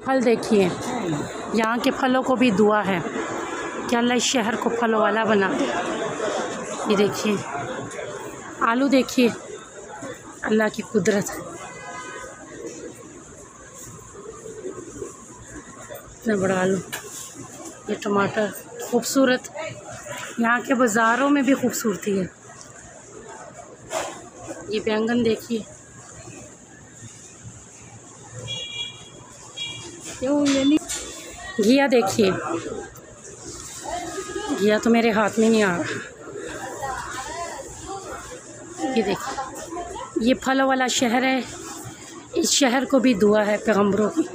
फल देखिए, यहाँ के फलों को भी दुआ है कि अल्लाह इस शहर को फलों वाला बना दे। ये देखिए आलू, देखिए अल्लाह की कुदरत, इतना बड़ा आलू। ये टमाटर खूबसूरत, यहाँ के बाज़ारों में भी खूबसूरती है। ये बैंगन देखिए, घिया देखिए, घिया तो मेरे हाथ में नहीं आ रहा। ये देखिए, ये फलों वाला शहर है, इस शहर को भी दुआ है पैगंबरों की।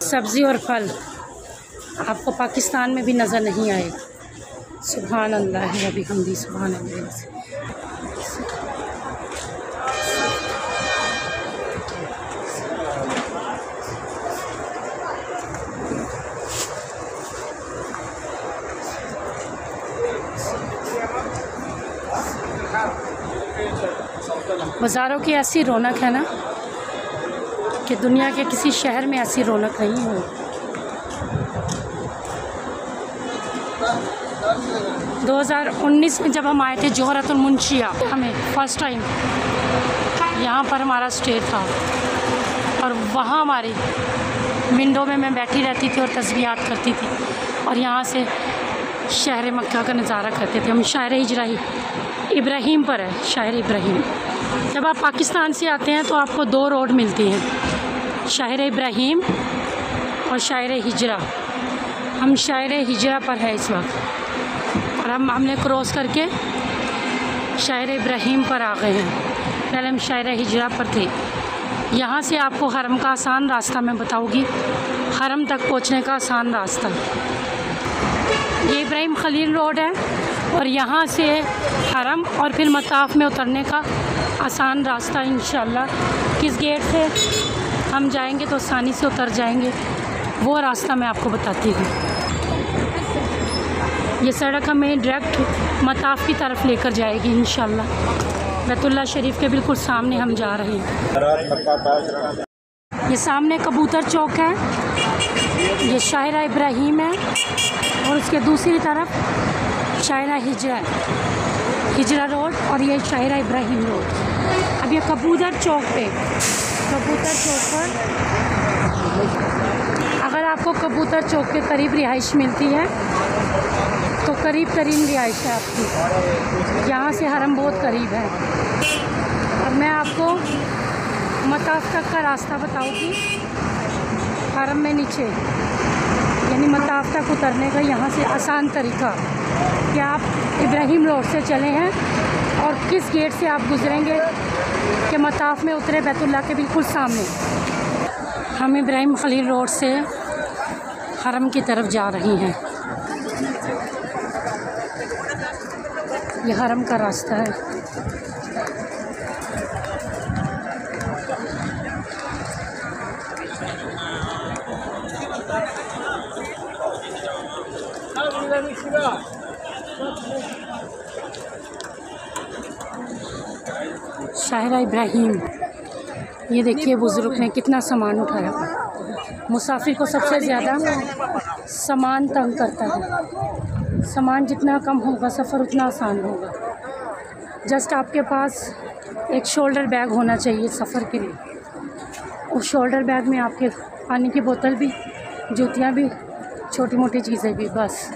सब्ज़ी और फल आपको पाकिस्तान में भी नज़र नहीं आएगा। सुभान अल्लाह अभी हमदी, सुभान अल्लाह। बाज़ारों की ऐसी रौनक है ना कि दुनिया के किसी शहर में ऐसी रौनक नहीं हो। 2019 में जब हम आए थे जोहरतुल मुंशिया, हमें फ़र्स्ट टाइम यहाँ पर हमारा स्टे था और वहाँ हमारी विंडो में मैं बैठी रहती थी और तस्बीहात करती थी और यहाँ से शहर मक्का का नज़ारा करते थे। हम शायर हिजरा इब्राहिम पर है, शायर इब्राहिम। जब आप पाकिस्तान से आते हैं तो आपको दो रोड मिलती हैं, शायर इब्राहिम और शायर हिजरा। हम शायर हिजरा पर है इस वक्त और हमने क्रॉस करके शायर इब्राहिम पर आ गए हैं। पहले हम शायर हिजरा पर थे। यहाँ से आपको हरम का आसान रास्ता मैं बताऊँगी, हरम तक पहुँचने का आसान रास्ता। ये इब्राहिम खलील रोड है और यहाँ से हरम और फिर मताफ़ में उतरने का आसान रास्ता इंशाअल्लाह। किस गेट से हम जाएंगे तो आसानी से उतर जाएंगे, वो रास्ता मैं आपको बताती हूँ। ये सड़क हमें डायरेक्ट मताफ़ की तरफ लेकर जाएगी इंशाअल्लाह। बैतुल्लाह शरीफ के बिल्कुल सामने हम जा रहे हैं। ये सामने कबूतर चौक है, ये शायर इब्राहिम है और उसके दूसरी तरफ शायर हिजरा रोड और ये शायर इब्राहिम रोड। अब ये कबूतर चौक पर अगर आपको कबूतर चौक के करीब रिहाइश मिलती है तो करीब तरीन रिहाइश है आपकी। यहाँ से हरम बहुत करीब है और मैं आपको मताफ़ तक का रास्ता बताऊँगी। हरम में नीचे यानी मताफ़ तक उतरने का यहाँ से आसान तरीका कि आप इब्राहिम रोड से चले हैं और किस गेट से आप गुज़रेंगे कि मताफ़ में उतरे बैतुल्लाह के बिल्कुल सामने। हम इब्राहिम खलील रोड से हरम की तरफ जा रही हैं। ये हरम का रास्ता है। शायर इब्राहिम, ये देखिए बुज़ुर्ग ने कितना सामान उठाया। मुसाफिर को सबसे ज़्यादा सामान तंग करता है। सामान जितना कम होगा सफ़र उतना आसान होगा। जस्ट आपके पास एक शोल्डर बैग होना चाहिए सफ़र के लिए। उस शोल्डर बैग में आपके पानी की बोतल भी, जूतियाँ भी, छोटी मोटी चीज़ें भी, बस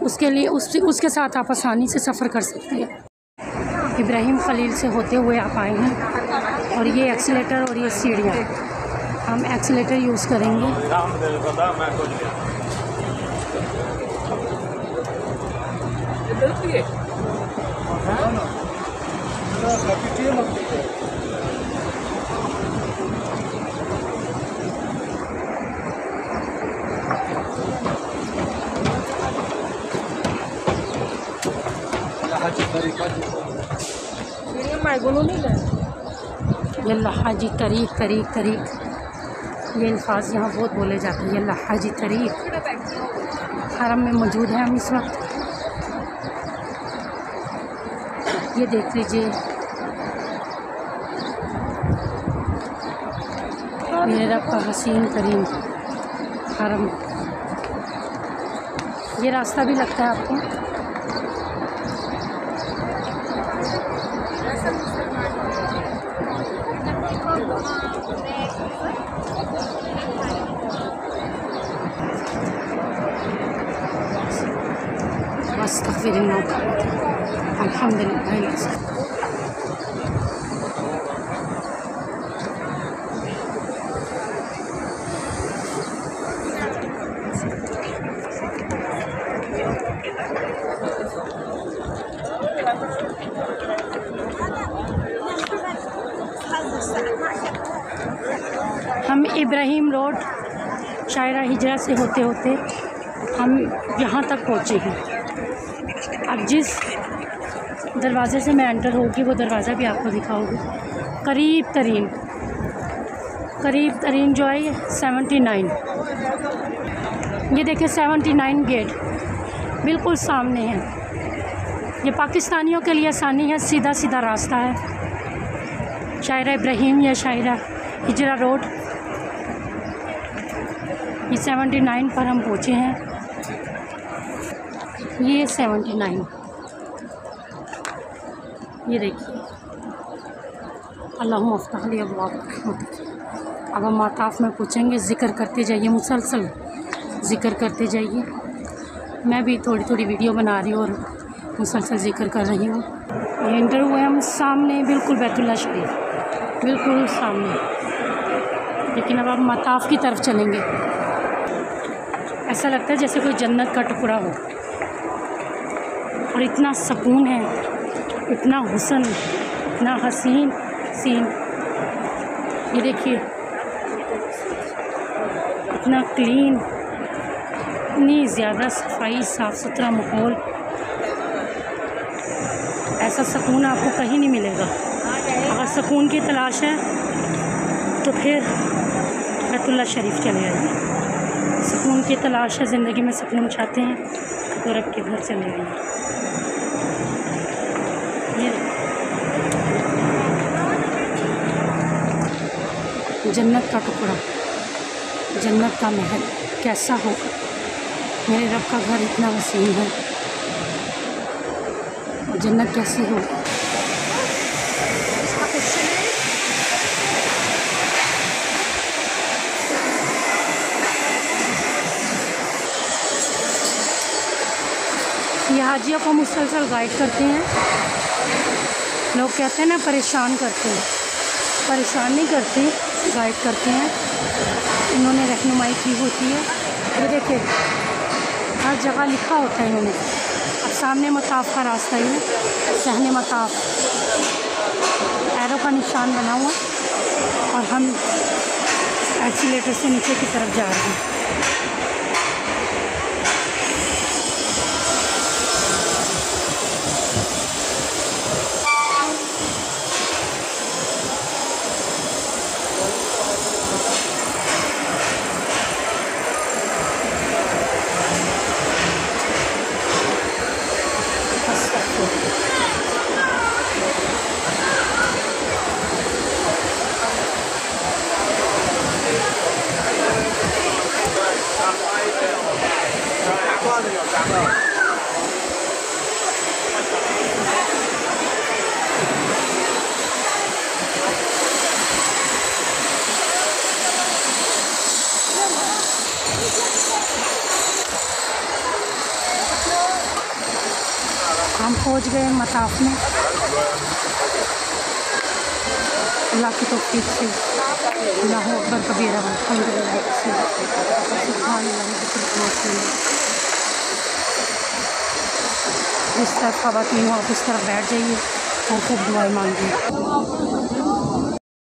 उसके लिए उसके साथ आप आसानी से सफ़र कर सकते हैं। इब्राहिम खलील से होते हुए आप आए हैं और ये एक्सीलेटर और ये सीढ़ियाँ, हम एक्सीलेटर यूज़ करेंगे। यल्ला हाजी तरीक तरीक तरीक, ये अल्फाज यहाँ बहुत बोले जाते हैं। यल्ला हाजी तरीक हरम में मौजूद है हम इस वक्त। ये देख लीजिए मेरे रब का हसीन करीम हरम। ये रास्ता भी लगता है आपको। अस्तग़फिरुल्लाह, अल्हम्दुलिल्लाह। हम इब्राहिम रोड शायरा हिजरा से होते होते हम यहाँ तक पहुँचे हैं। अब जिस दरवाज़े से मैं एंटर होगी वो दरवाज़ा भी आपको दिखाऊंगी। करीब तरीन जो है 79, ये देखिए 79 गेट बिल्कुल सामने है। ये पाकिस्तानियों के लिए आसानी है, सीधा सीधा रास्ता है। शायरा इब्राहिम या शायरा हिजरा रोड, ये 79 पर हम पहुँचे हैं। ये 79, ये देखिए अल्लाहुम्मा अफ़्तह ली अब्वाब रहमतिक। अब हम माताफ़ में पूछेंगे, ज़िक्र करते जाइए, मुसलसल ज़िक्र करते जाइए। मैं भी थोड़ी थोड़ी वीडियो बना रही हूँ और मुसलसल ज़िक्र कर रही हूँ। ये इंटर हुए हम सामने, बिल्कुल बैतुल्लाह शरीफ बिल्कुल सामने। लेकिन अब हम माताफ़ की तरफ चलेंगे। ऐसा लगता है जैसे कोई जन्नत का टुकड़ा हो, और इतना सुकून है, इतना हुस्न, इतना हसीन सीन। ये देखिए इतना क्लीन, इतनी ज़्यादा सफाई, साफ़ सुथरा माहौल। ऐसा सुकून आपको कहीं नहीं मिलेगा। अगर सुकून की तलाश है तो फिर बैतुल्लाह शरीफ चले आइए। सुकून की तलाश है, ज़िंदगी में सुकून चाहते हैं तो रब के घर चले आइए। जन्नत का टुकड़ा, जन्नत का महल कैसा होगा। मेरे रब का घर इतना वसीम है, और जन्नत कैसी होगी। ये हाजियों को मुसलसल गाइड करते हैं। लोग कहते हैं ना परेशान करते हैं, परेशान नहीं करते, गाइड करते हैं। इन्होंने रहनुमाई की होती है। ये देखिए हर जगह लिखा होता है इन्होंने। अब सामने मताफ़ का रास्ता है, सहने मताफ़ एरो का निशान बना हुआ, और हम एक्सीलेटर से नीचे की तरफ जा रहे हैं। हम पहुंच गए मताफ़ में। अल्लाह की तौफीक से, अल्लाहु अकबर कबीरा, जिस तरफ ख़वातीन हो आप उस तरफ बैठ जाइए और खूब दुआएं मांगिए।